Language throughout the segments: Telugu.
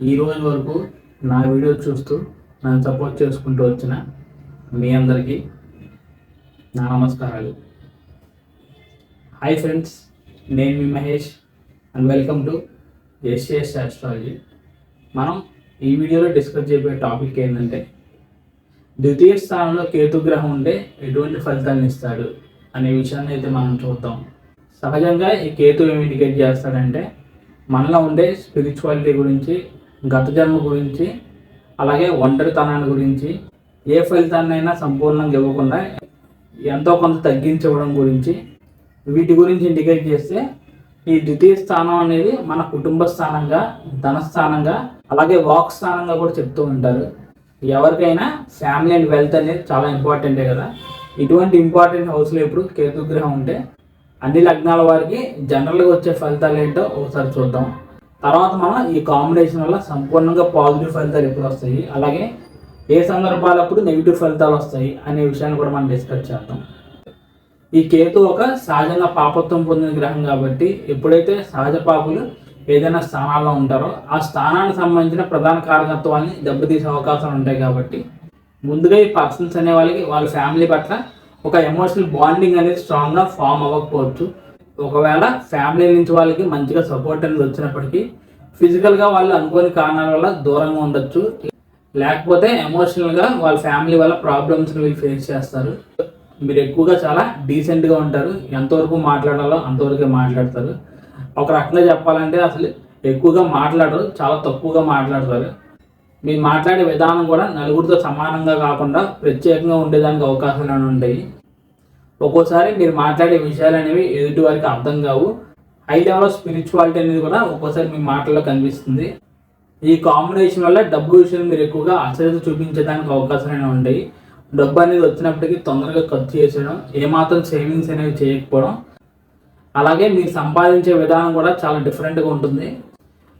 ఈ రోజు వరకు నా వీడియో చూస్తూ నన్ను సపోర్ట్ చేసుకుంటూ వచ్చిన మీ అందరికీ నా నమస్కారాలు. హాయ్ ఫ్రెండ్స్, నేను మీ Mahesh and welcome to SS astrology. మనం ఈ వీడియోలో డిస్కస్ చేయబోయే టాపిక్ ఏంటంటే, ద్వితీయ స్థానంలో కేతు గ్రహం ఉంటే ఎటువంటి ఫలితాలను ఇస్తాడు అనే విషయాన్ని అయితే మనం చూద్దాం. సహజంగా ఈ కేతు ఏమి ఇండికేట్ చేస్తాడంటే, మనలో ఉండే స్పిరిచువాలిటీ గురించి, గత జన్మ గురించి, అలాగే ఒంటరితనాన్ని గురించి, ఏ ఫలితాన్నైనా సంపూర్ణంగా ఇవ్వకుండా ఎంతో కొంత తగ్గించడం గురించి, వీటి గురించి ఇండికేట్ చేస్తే ఈ ద్వితీయ స్థానం అనేది మన కుటుంబ స్థానంగా, ధనస్థానంగా, అలాగే వాక్ స్థానంగా కూడా చెప్తూ ఉంటారు. ఎవరికైనా ఫ్యామిలీ అండ్ వెల్త్ అనేది చాలా ఇంపార్టెంటే కదా. ఇటువంటి ఇంపార్టెంట్ హౌస్లో ఇప్పుడు కేతు గ్రహం ఉంటే అన్ని లగ్నాల వారికి జనరల్గా వచ్చే ఫలితాలు ఏంటో ఒకసారి చూద్దాం. తర్వాత మనం ఈ కాంబినేషన్ వల్ల సంపూర్ణంగా పాజిటివ్ ఫలితాలు ఎప్పుడు వస్తాయి, అలాగే ఏ సందర్భాలప్పుడు నెగిటివ్ ఫలితాలు వస్తాయి అనే విషయాన్ని కూడా మనం డిస్కస్ చేద్దాం. ఈ కేతు ఒక సహజంగా పాపత్వం పొందిన గ్రహం కాబట్టి ఎప్పుడైతే సహజ పాపులు ఏదైనా స్థానాల్లో ఉంటారో ఆ స్థానానికి సంబంధించిన ప్రధాన కారకత్వాన్ని దెబ్బతీసే అవకాశాలు ఉంటాయి. కాబట్టి ముందుగా ఈ పర్సన్స్ అనే వాళ్ళకి వాళ్ళ ఫ్యామిలీ పట్ల ఒక ఎమోషనల్ బాండింగ్ అనేది స్ట్రాంగ్గా ఫామ్ అవ్వకపోవచ్చు. ఒకవేళ ఫ్యామిలీ నుంచి వాళ్ళకి మంచిగా సపోర్ట్ అనేది వచ్చినప్పటికీ ఫిజికల్గా వాళ్ళు అనుకోని కారణాల వల్ల దూరంగా ఉండొచ్చు, లేకపోతే ఎమోషనల్గా వాళ్ళ ఫ్యామిలీ వల్ల ప్రాబ్లమ్స్ని వీళ్ళు ఫేస్ చేస్తారు. మీరు ఎక్కువగా చాలా డీసెంట్గా ఉంటారు, ఎంతవరకు మాట్లాడాలో అంతవరకే మాట్లాడతారు. ఒక రకంగా చెప్పాలంటే అసలు ఎక్కువగా మాట్లాడరు, చాలా తక్కువగా మాట్లాడతారు. మీరు మాట్లాడే విధానం కూడా నలుగురితో సమానంగా కాకుండా ప్రత్యేకంగా ఉండేదానికి అవకాశాలు ఉంటాయి. ఒక్కోసారి మీరు మాట్లాడే విషయాలు అనేవి ఎదుటి వారికి అర్థం కావు. హై లెవెల్ ఆఫ్ స్పిరిచువాలిటీ అనేది కూడా ఒక్కోసారి మీ మాటల్లో కనిపిస్తుంది. ఈ కాంబినేషన్ వల్ల డబ్బు విషయం మీరు ఎక్కువగా అశ్రద్ధ చూపించడానికి అవకాశాలు ఉంటాయి. డబ్బు అనేది వచ్చినప్పటికీ తొందరగా ఖర్చు చేసేయడం, ఏమాత్రం సేవింగ్స్ అనేవి చేయకపోవడం, అలాగే మీరు సంపాదించే విధానం కూడా చాలా డిఫరెంట్గా ఉంటుంది.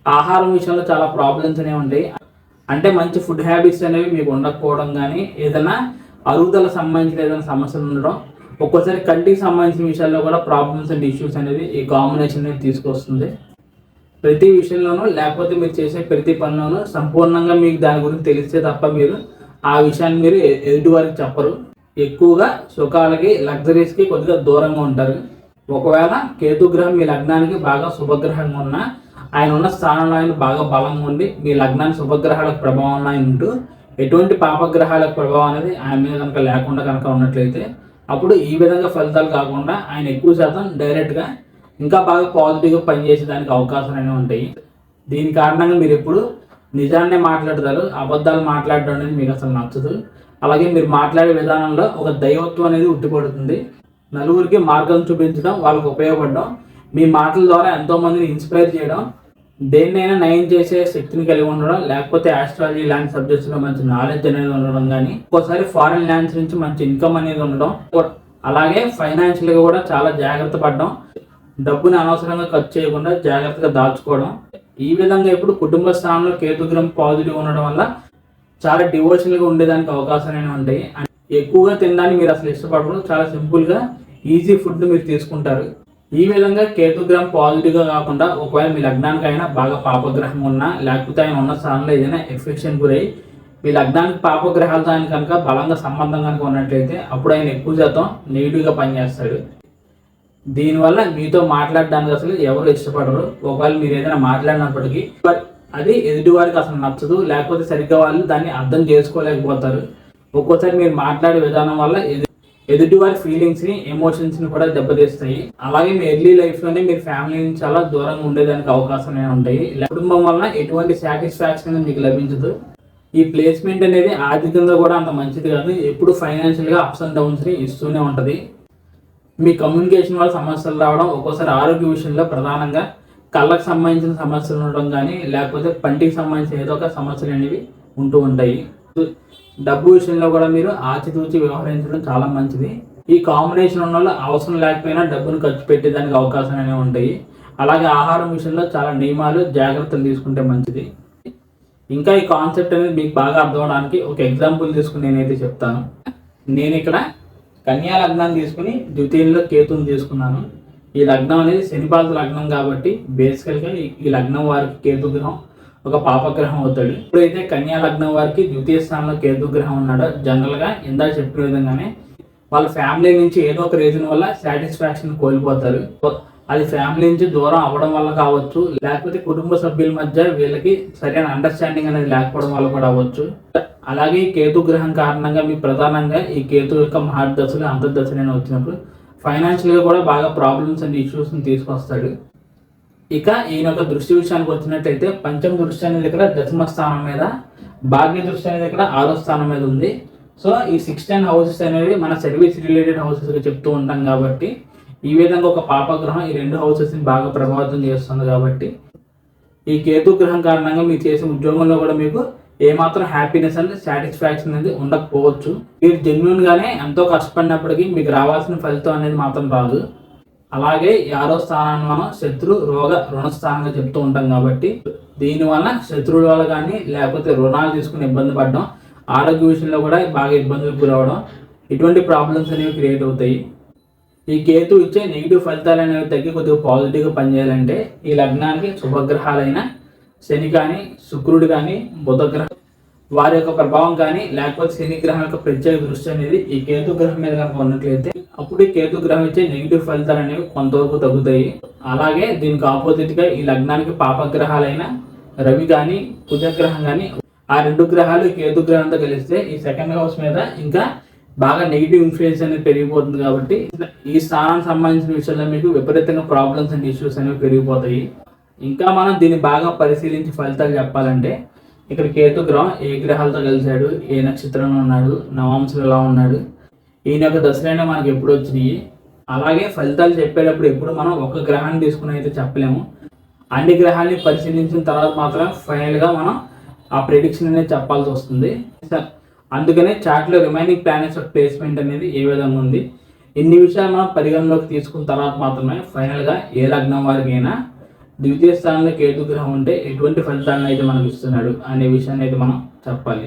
ఆహారం విషయంలో చాలా ప్రాబ్లమ్స్ అనేవి ఉంటాయి. అంటే మంచి ఫుడ్ హ్యాబిట్స్ అనేవి మీకు ఉండకపోవడం, కానీ ఏదైనా అరుగుదల సంబంధించిన ఏదైనా సమస్యలు ఉండడం, ఒక్కోసారి కంటికి సంబంధించిన విషయాల్లో కూడా ప్రాబ్లమ్స్ అండ్ ఇష్యూస్ అనేది ఈ కాంబినేషన్ అనేది తీసుకొస్తుంది. ప్రతి విషయంలోనూ లేకపోతే మీరు చేసే ప్రతి పనిలోనూ సంపూర్ణంగా మీకు దాని గురించి తెలిస్తే తప్ప మీరు ఆ విషయాన్ని మీరు ఎదుటి వారికి చెప్పరు. ఎక్కువగా సుఖాలకి, లగ్జరీస్కి కొద్దిగా దూరంగా ఉంటారు. ఒకవేళ కేతుగ్రహం మీ లగ్నానికి బాగా శుభగ్రహంగా ఉన్నా, ఆయన ఉన్న స్థానంలో ఆయన బాగా బలంగా ఉండి మీ లగ్నానికి శుభగ్రహాలకు ప్రభావంలో ఆయన ఉంటూ ఎటువంటి పాపగ్రహాలకు ప్రభావం అనేది ఆయన మీద కనుక లేకుండా కనుక ఉన్నట్లయితే అప్పుడు ఈ విధంగా ఫలితాలు కాకుండా ఆయన ఎక్కువ శాతం డైరెక్ట్గా ఇంకా బాగా పాజిటివ్గా పనిచేసేదానికి అవకాశాలు అనేవి ఉంటాయి. దీని కారణంగా మీరు ఎప్పుడు నిజాన్నే మాట్లాడతారు, అబద్ధాలు మాట్లాడడం అనేది మీకు అసలు నచ్చదు. అలాగే మీరు మాట్లాడే విధానంలో ఒక దైవత్వం అనేది ఉట్టిపడుతుంది. నలుగురికి మార్గం చూపించడం, వాళ్ళకు ఉపయోగపడడం, మీ మాటల ద్వారా ఎంతోమందిని ఇన్స్పైర్ చేయడం, దేన్నైనా నయం చేసే శక్తిని కలిగి ఉండడం, లేకపోతే ఆస్ట్రాలజీ ఇలాంటి సబ్జెక్ట్స్లో మంచి నాలెడ్జ్ అనేది ఉండడం, కానీ ఒక్కోసారి ఫారిన్ ల్యాండ్స్ నుంచి మంచి ఇన్కమ్ అనేది ఉండడం, అలాగే ఫైనాన్షియల్గా కూడా చాలా జాగ్రత్త పడడం, డబ్బుని అనవసరంగా ఖర్చు చేయకుండా జాగ్రత్తగా దాచుకోవడం. ఈ విధంగా ఇప్పుడు కుటుంబ స్థానంలో కేతుగ్రహం పాజిటివ్ ఉండడం వల్ల చాలా డివోషనల్గా ఉండేదానికి అవకాశాలు ఉంటాయి. ఎక్కువగా తినడానికి మీరు అసలు ఇష్టపడరు, చాలా సింపుల్గా ఈజీ ఫుడ్ మీరు తీసుకుంటారు. ఈ విధంగా కేతుగ్రహం పాజిటివ్గా కాకుండా ఒకవేళ మీ లగ్నానికి అయినా బాగా పాపగ్రహం ఉన్నా, లేకపోతే ఆయన ఉన్న స్థానంలో ఏదైనా ఎఫెక్షన్ గురై మీ లగ్నానికి పాపగ్రహాలతో ఆయన కనుక బలంగా సంబంధం కనుక ఉన్నట్లయితే అప్పుడు ఆయన ఎక్కువ శాతం నెగిటివ్గా పనిచేస్తాడు. దీనివల్ల మీతో మాట్లాడడానికి అసలు ఎవరు ఇష్టపడరు. ఒకవేళ మీరు ఏదైనా మాట్లాడినప్పటికీ అది ఎదుటి వారికి అసలు నచ్చదు, లేకపోతే సరిగ్గా వాళ్ళు దాన్ని అర్థం చేసుకోలేకపోతారు. ఒక్కోసారి మీరు మాట్లాడే విధానం వల్ల ఎదుటి వారి ఫీలింగ్స్ని, ఎమోషన్స్ని కూడా దెబ్బతీస్తాయి. అలాగే మీ ఎర్లీ లైఫ్లోనే మీరు ఫ్యామిలీ నుంచి చాలా దూరంగా ఉండేదానికి అవకాశాలు ఉంటాయి. కుటుంబం వల్ల ఎటువంటి సాటిస్ఫాక్షన్ మీకు లభించదు. ఈ ప్లేస్మెంట్ అనేది ఆర్థికంగా కూడా అంత మంచిది కాదు. ఎప్పుడు ఫైనాన్షియల్గా అప్స్ అండ్ డౌన్స్ని ఇస్తూనే ఉంటుంది. మీ కమ్యూనికేషన్ వల్ల సమస్యలు రావడం, ఒక్కోసారి ఆరోగ్య విషయంలో ప్రధానంగా కళ్ళకు సంబంధించిన సమస్యలు ఉండడం, కానీ లేకపోతే పంటికి సంబంధించిన ఏదో ఒక సమస్యలు అనేవి ఉంటూ ఉంటాయి. డబ్బు విషయంలో కూడా మీరు ఆచితూచి వ్యవహరించడం చాలా మంచిది. ఈ కాంబినేషన్ ఉన్న వాళ్ళు అవసరం లేకపోయినా డబ్బును ఖర్చు పెట్టేదానికి అవకాశాలు అనేవి ఉంటాయి. అలాగే ఆహారం విషయంలో చాలా నియమాలు, జాగ్రత్తలు తీసుకుంటే మంచిది. ఇంకా ఈ కాన్సెప్ట్ అనేది మీకు బాగా అర్థం అవడానికి ఒక ఎగ్జాంపుల్ తీసుకుని నేనైతే చెప్తాను. నేను ఇక్కడ కన్యా లగ్నాన్ని తీసుకుని ద్వితీయంలో కేతుని తీసుకున్నాను. ఈ లగ్నం అనేది శనిపాద లగ్నం కాబట్టి బేసికల్గా ఈ లగ్నం వారికి కేతు గ్రహం ఒక పాపగ్రహం అవుతాడు. ఇప్పుడైతే కన్యా లగ్నం వారికి ద్వితీయ స్థానంలో కేతు గ్రహం ఉన్నాడో జనరల్గా ఇందాక చెప్పిన విధంగానే వాళ్ళ ఫ్యామిలీ నుంచి ఏదో ఒక రీజన్ వల్ల సాటిస్ఫాక్షన్ కోల్పోతారు. అది ఫ్యామిలీ నుంచి దూరం అవ్వడం వల్ల కావచ్చు, లేకపోతే కుటుంబ సభ్యుల మధ్య వీళ్ళకి సరైన అండర్స్టాండింగ్ అనేది లేకపోవడం వల్ల కూడా అవ్వచ్చు. అలాగే కేతు గ్రహం కారణంగా మీకు ప్రధానంగా ఈ కేతు యొక్క మహర్దశలు అంతర్దశలు వచ్చినప్పుడు ఫైనాన్షియల్గా కూడా బాగా ప్రాబ్లమ్స్ అండ్ ఇష్యూస్ని తీసుకొస్తాడు. ఇక ఈయన యొక్క దృష్టి విషయానికి వచ్చినట్లయితే పంచమ దృష్టి అనేది ఇక్కడ దశమ స్థానం మీద, భాగ్య దృష్టి అనేది ఇక్కడ 6వ స్థానం మీద ఉంది. సో ఈ 16 హౌసెస్ అనేవి మన సర్వీస్ రిలేటెడ్ హౌసెస్గా చెప్తూ ఉంటాం కాబట్టి ఈ విధంగా ఒక పాపగ్రహం ఈ 2 హౌసెస్ని బాగా ప్రభావితం చేస్తుంది. కాబట్టి ఈ కేతు గ్రహం కారణంగా మీరు చేసే ఉద్యోగంలో కూడా మీకు ఏమాత్రం హ్యాపీనెస్ అంటే సాటిస్ఫాక్షన్ అనేది ఉండకపోవచ్చు. మీరు జెన్యున్గానే ఎంతో కష్టపడినప్పటికీ మీకు రావాల్సిన ఫలితం అనేది మాత్రం రాదు. అలాగే 6వ స్థానాన్ని మనం శత్రు రోగ రుణ స్థానంగా చెప్తూ ఉంటాం కాబట్టి దీనివల్ల శత్రువుల వల్ల కానీ లేకపోతే రుణాలు తీసుకుని ఇబ్బంది పడడం, ఆరోగ్య విషయంలో కూడా బాగా ఇబ్బందులకు గురవడం, ఇటువంటి ప్రాబ్లమ్స్ అనేవి క్రియేట్ అవుతాయి. ఈ కేతు ఇచ్చే నెగిటివ్ ఫలితాలు అనేవి తగ్గి కొద్దిగా పాజిటివ్గా పనిచేయాలంటే ఈ లగ్నానికి శుభగ్రహాలైన శని కానీ, శుక్రుడు కానీ, బుధగ్రహం వారి యొక్క ప్రభావం కానీ లేకపోతే శని గ్రహం యొక్క ప్రత్యేక దృష్టి అనేది ఈ కేతు గ్రహం మీద కనుక ఉన్నట్లయితే అప్పుడు ఈ కేతు గ్రహం ఇచ్చే నెగిటివ్ ఫలితాలు అనేవి కొంతవరకు తగ్గుతాయి. అలాగే దీనికి ఆపోజిట్గా ఈ లగ్నానికి పాపగ్రహాలైన రవి కానీ, కుజగ్రహం కానీ ఆ 2 గ్రహాలు కేతు గ్రహంతో కలిస్తే ఈ సెకండ్ హౌస్ మీద ఇంకా బాగా నెగిటివ్ ఇన్ఫ్లుయెన్స్ అనేది పెరిగిపోతుంది. కాబట్టి ఈ స్థానానికి సంబంధించిన విషయాల్లో మీకు విపరీతంగా ప్రాబ్లమ్స్ అండ్ ఇష్యూస్ అనేవి పెరిగిపోతాయి. ఇంకా మనం దీన్ని బాగా పరిశీలించి ఫలితాలు చెప్పాలంటే ఇక్కడ కేతు గ్రహం ఏ గ్రహాలతో కలిశాడు, ఏ నక్షత్రంలో ఉన్నాడు, నవాంశలు ఎలా ఉన్నాడు, ఈయన యొక్క దశలైనా మనకి ఎప్పుడు వచ్చినాయి. అలాగే ఫలితాలు చెప్పేటప్పుడు ఎప్పుడు మనం ఒక గ్రహాన్ని తీసుకుని అయితే చెప్పలేము. అన్ని గ్రహాన్ని పరిశీలించిన తర్వాత మాత్రం ఫైనల్గా మనం ఆ ప్రెడిక్షన్ అనేది చెప్పాల్సి వస్తుంది. అందుకనే చార్ట్లో రిమైనింగ్ ప్లానెట్స్ ఆఫ్ ప్లేస్మెంట్ అనేది ఏ విధంగా ఉంది, ఇన్ని విషయాలు మనం పరిగణలోకి తీసుకున్న తర్వాత మాత్రమే ఫైనల్గా ఏ లగ్నం వారికి అయినా ద్వితీయ స్థానంలో కేతు గ్రహం ఉంటే ఎటువంటి ఫలితాలను అయితే మనకు ఇస్తున్నాడు అనే విషయాన్ని అయితే మనం చెప్పాలి.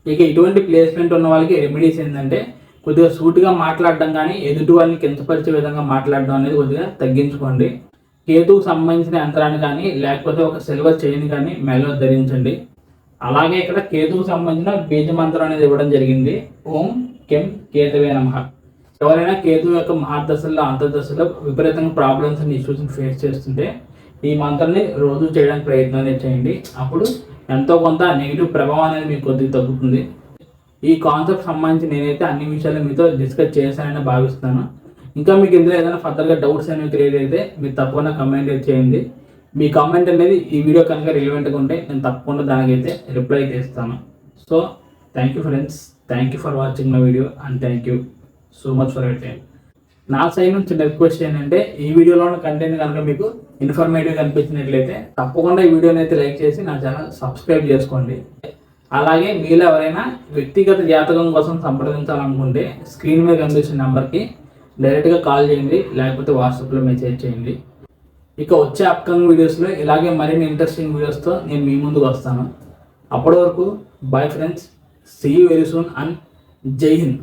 ఇక ఇటువంటి ప్లేస్మెంట్ ఉన్న వాళ్ళకి రెమెడీస్ ఏంటంటే కొద్దిగా సూటిగా మాట్లాడడం కానీ ఎదుటి వాళ్ళని కించపరిచే విధంగా మాట్లాడడం అనేది కొద్దిగా తగ్గించుకోండి. కేతుకు సంబంధించిన యంత్రాన్ని కానీ లేకపోతే ఒక సిల్వర్ చైన్ కానీ మెడలో ధరించండి. అలాగే ఇక్కడ కేతుకు సంబంధించిన బీజ మంత్రం అనేది ఇవ్వడం జరిగింది. ఓం కెం కేతవే నమః. ఎవరైనా కేతు యొక్క మహాదశల్లో అంతర్దశలో విపరీతంగా ప్రాబ్లమ్స్ అండ్ ఇష్యూస్ని ఫేస్ చేస్తుంటే ఈ మంత్రాన్ని రోజు చేయడానికి ప్రయత్నం చేయండి. అప్పుడు ఎంతో కొంత నెగిటివ్ ప్రభావం అనేది మీకు కొద్దిగా తగ్గుతుంది. ఈ కాన్సెప్ట్ సంబంధించి నేనైతే అన్ని విషయాలు మీతో డిస్కస్ చేశానని భావిస్తున్నాను. ఇంకా మీకు ఇందులో ఏదైనా ఫర్దర్గా డౌట్స్ అనేవి క్రియేట్ అయితే మీరు తప్పకుండా కమెంట్ చేయండి. మీ కామెంట్ అనేది ఈ వీడియో కనుక రిలవెంట్గా ఉంటే నేను తప్పకుండా దానికైతే రిప్లై చేస్తాను. So thank you friends, thank you for watching my video and thank you so much for your time. నా సైడ్ నుంచి రిక్వెస్ట్ ఏంటంటే ఈ వీడియోలో ఉన్న కంటెంట్ కనుక మీకు ఇన్ఫర్మేటివ్ కనిపించినట్లయితే తప్పకుండా ఈ వీడియోని అయితే లైక్ చేసి నా ఛానల్ సబ్స్క్రైబ్ చేసుకోండి. అలాగే మీలో ఎవరైనా వ్యక్తిగత జాతకం కోసం సంప్రదించాలనుకుంటే స్క్రీన్ మీద కనిపిస్తున్న నెంబర్కి డైరెక్ట్గా కాల్ చేయండి, లేకపోతే వాట్సాప్లో మెసేజ్ చేయండి. ఇక వచ్చే అప్కమింగ్ వీడియోస్లో ఇలాగే మరిన్ని ఇంట్రెస్టింగ్ వీడియోస్తో నేను మీ ముందుకు వస్తాను. అప్పటి వరకు bye friends, see you very soon and Jai Hind.